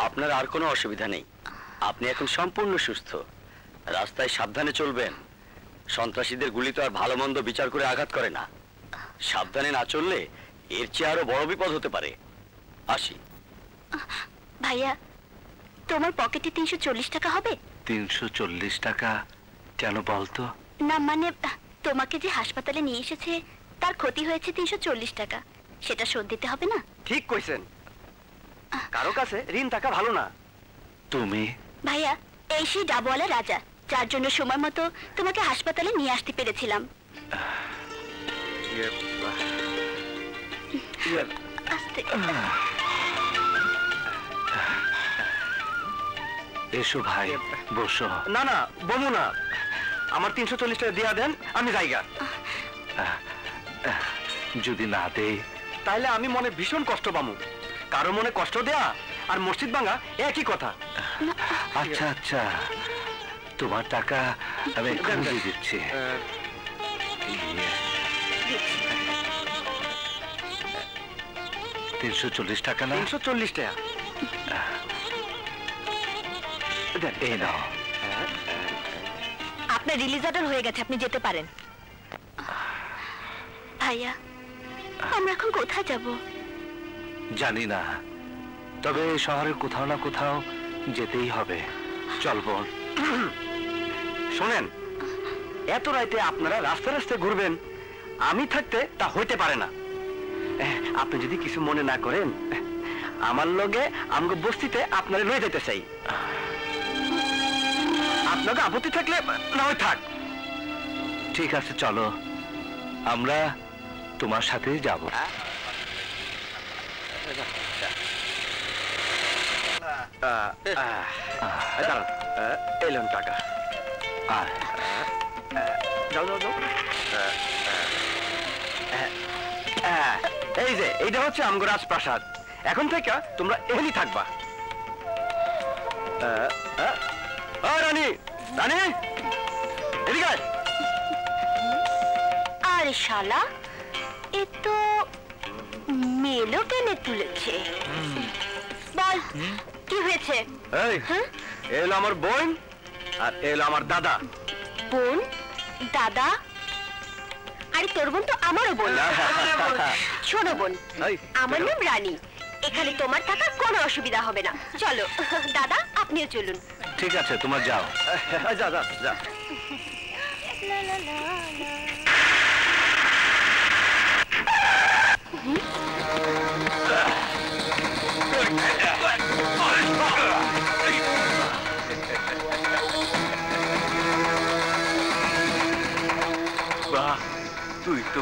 আপনার আর কোনো অসুবিধা নেই, আপনি এখন সম্পূর্ণ সুস্থ। রাস্তায় সাবধানে চলবেন, সন্ত্রাসীদের গুলি তো আর ভালো মন্দ বিচার করে আঘাত করে না। সাবধানে না চললে এর চেয়ে আরো বড় বিপদ হতে পারে। আসি। ভাইয়া, তোমার পকেটে 340 টাকা হবে? 340 টাকা কেন বলতো? না মানে তোমাকে যে হাসপাতালে নিয়ে এসেছে তার ক্ষতি হয়েছে 340 টাকা, সেটা শোধ দিতে হবে না? ঠিক কইছেন, কারো কাছে ঋণ টাকা ভালো না। তুমি? ভাইয়া, এই সেই ডাবওয়ালা রাজা যার জন্য সময় মতো তোমাকে হাসপাতালে নিয়ে আসতে পেরেছিলাম। আস্তে। এসো ভাই, বসো। না না, বমু না, আমার 340 টাকা দিয়া দেন, আমি যাইগা। যদি না দেই তাইলে আমি মনে ভীষণ কষ্ট পামু। কারো মনে কষ্ট দেয়া আর মসজিদ ভাঙা একই কথা। আচ্ছা আচ্ছা, তোমার টাকা আমি এক্ষুনি দিয়ে দিচ্ছি। 340 টাকা না? 340 টাকা। এই নাও। আপনার রিলিজ অর্ডার হয়ে গেছে, আপনি যেতে পারেন। ভাইয়া, আমরা এখন কোথায় যাব? জানি না, তবে শহরের কোথাও না কোথাও যেতেই হবে। চল বোন। শোনেন, এত রাইতে আপনারা রাস্তা রাস্তায় ঘুরবেন, আমি থাকতে তা হইতে পারে না। আপনি যদি কিছু মনে না করেন, আমার লগে আমগো বস্তিতে আপনারা লয়ে যেতে চাই। আপনাকে আপত্তি থাকলে না হয় থাক। ঠিক আছে, চলো, আমরা তোমার সাথেই যাব। এলেন টাকা। যাও যাও যাও। এই যে এইটা হচ্ছে আমগো রাজপ্রাসাদ, এখন থেকে তোমরা এখানেই থাকবা। রানী, রানী, এদিকে আয়। আরে শালা, এ তো মেলো টেনে তুলেছে। বল, কি হয়েছে? এই, এলো আমার বোন আর এলো আমার দাদা। বোন? দাদা? আরে তোর বোন তো আমারও বোন। শোনো বোন, আমার নাম রানী, এখানে তোমার থাকার কোনো অসুবিধা হবে না। চলো দাদা, আপনিও চলুন। ঠিক আছে, তোমার যাও। যা যা যা। বাহ, তুই তো